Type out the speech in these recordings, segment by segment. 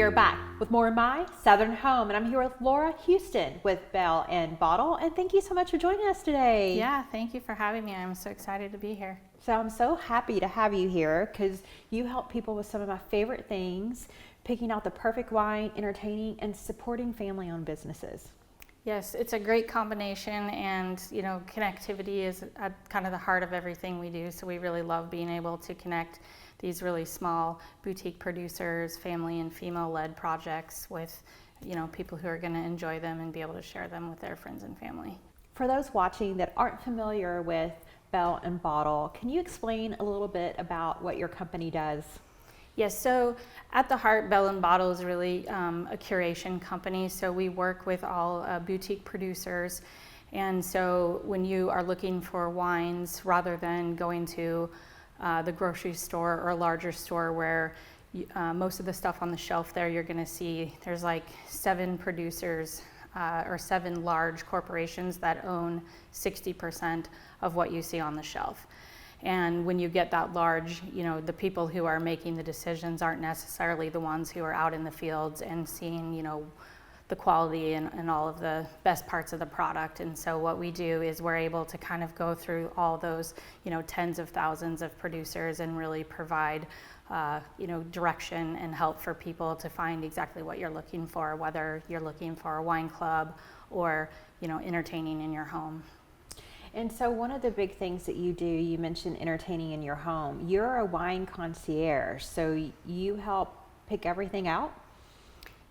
We are back with more of my Southern Home, and I'm here with Laura Houston with Belle and Bottle, and thank you so much for joining us today. Yeah, thank you for having me. I'm so excited to be here. So I'm so happy to have you here because you help people with some of my favorite things, picking out the perfect wine, entertaining, and supporting family-owned businesses. Yes, it's a great combination, and connectivity is at kind of the heart of everything we do. So we really love being able to connect these really small boutique producers, family and female-led projects with people who are going to enjoy them and be able to share them with their friends and family. For those watching that aren't familiar with Belle and Bottle, can you explain a little bit about what your company does? Yes, so at the heart, Belle and Bottle is really a curation company. So we work with all boutique producers. And so when you are looking for wines, rather than going to the grocery store or a larger store where most of the stuff on the shelf there, you're going to see there's like 7 producers or 7 large corporations that own 60% of what you see on the shelf. And when you get that large, the people who are making the decisions aren't necessarily the ones who are out in the fields and seeing, the quality and all of the best parts of the product. And so what we do is we're able to kind of go through all those, tens of thousands of producers and really provide, direction and help for people to find exactly what you're looking for, whether you're looking for a wine club or, entertaining in your home. And so one of the big things that you do, you mentioned entertaining in your home. You're a wine concierge, so you help pick everything out?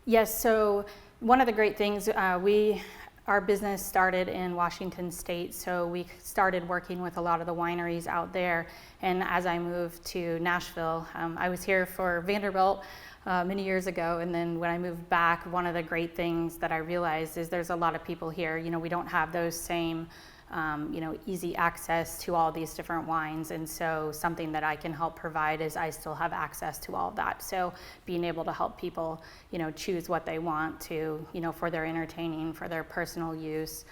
Yes, so one of the great things, our business started in Washington State, so we started working with a lot of the wineries out there. And as I moved to Nashville, I was here for Vanderbilt many years ago, and then when I moved back, one of the great things that I realized is there's a lot of people here. We don't have those same easy access to all these different wines. And so something that I can help provide is I still have access to all of that. So being able to help people, choose what they want to, for their entertaining, for their personal use,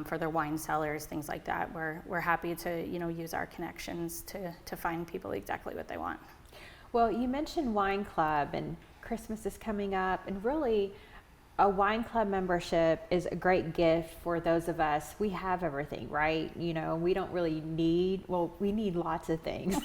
for their wine cellars, things like that. We're happy to, use our connections to find people exactly what they want. Well, you mentioned wine club, and Christmas is coming up, and really a wine club membership is a great gift for those of us. We have everything, right? We don't really need, we need lots of things.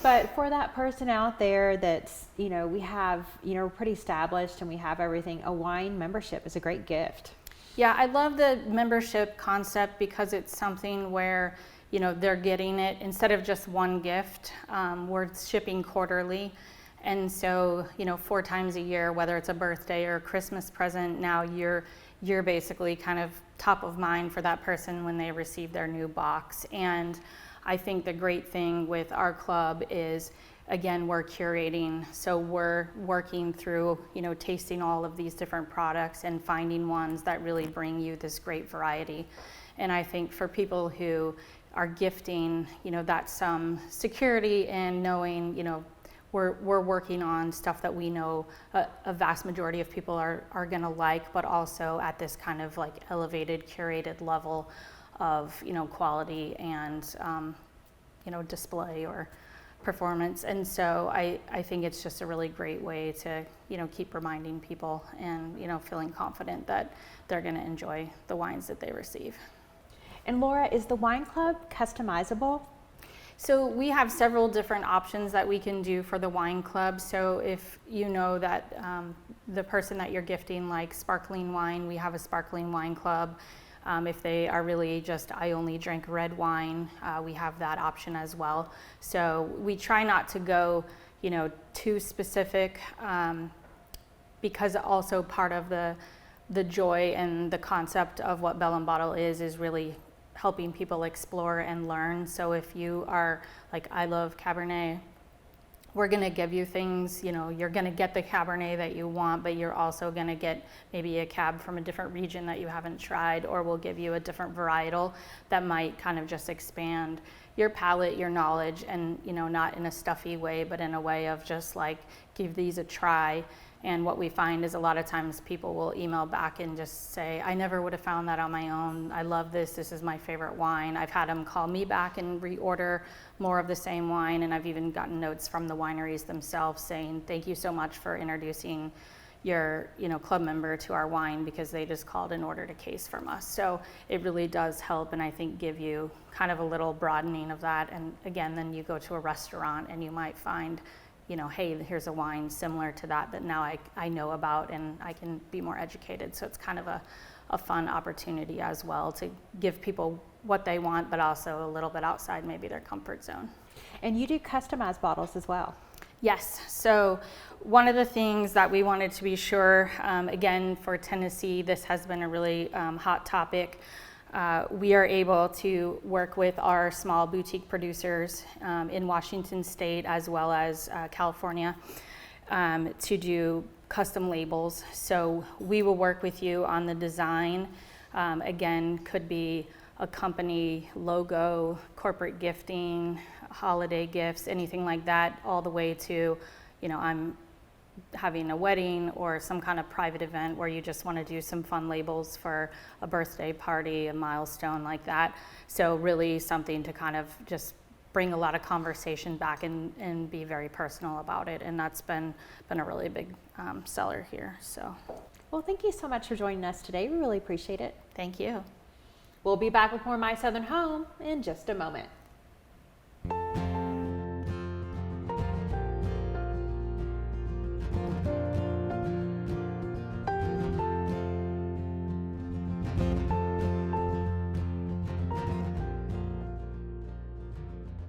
But for that person out there that's, we have, we're pretty established and we have everything, a wine membership is a great gift. Yeah, I love the membership concept because it's something where, they're getting it instead of just one gift. We're shipping quarterly. And so, 4 times a year, whether it's a birthday or a Christmas present, now you're basically kind of top of mind for that person when they receive their new box. And I think the great thing with our club is, again, we're curating. So we're working through, tasting all of these different products and finding ones that really bring you this great variety. And I think for people who are gifting, that's some security and knowing, we're working on stuff that we know a vast majority of people are going to like, but also at this kind of like elevated, curated level of, quality and, display or performance. And so I think it's just a really great way to, keep reminding people and, feeling confident that they're going to enjoy the wines that they receive. And Laura, is the wine club customizable? So we have several different options that we can do for the wine club. So if you know that the person that you're gifting likes sparkling wine, we have a sparkling wine club. If they are really just, I only drink red wine, we have that option as well. So we try not to go, too specific because also part of the joy and the concept of what Belle and Bottle is really helping people explore and learn. So if you are like, I love Cabernet, we're gonna give you things, you're gonna get the Cabernet that you want, but you're also gonna get maybe a Cab from a different region that you haven't tried, or we'll give you a different varietal that might kind of just expand your palate, your knowledge, and not in a stuffy way, but in a way of just like, give these a try And what we find is a lot of times people will email back and just say, I never would have found that on my own. I love this. This is my favorite wine. I've had them call me back and reorder more of the same wine. And I've even gotten notes from the wineries themselves saying, thank you so much for introducing your club member to our wine, because they just called and ordered a case from us. So it really does help, and I think give you kind of a little broadening of that. And again, then you go to a restaurant and you might find, hey, here's a wine similar to that now I know about, and I can be more educated. So it's kind of a fun opportunity as well to give people what they want, but also a little bit outside maybe their comfort zone. And you do customized bottles as well. Yes. So one of the things that we wanted to be sure, again, for Tennessee, this has been a really hot topic. We are able to work with our small boutique producers in Washington State as well as California to do custom labels. So we will work with you on the design. Again, could be a company logo, corporate gifting, holiday gifts, anything like that, all the way to, I'm having a wedding or some kind of private event where you just want to do some fun labels for a birthday party, a milestone like that. So really something to kind of just bring a lot of conversation back and be very personal about it. And that's been a really big seller here. So, well, thank you so much for joining us today. We really appreciate it. thank you. We'll be back with more My Southern Home in just a moment.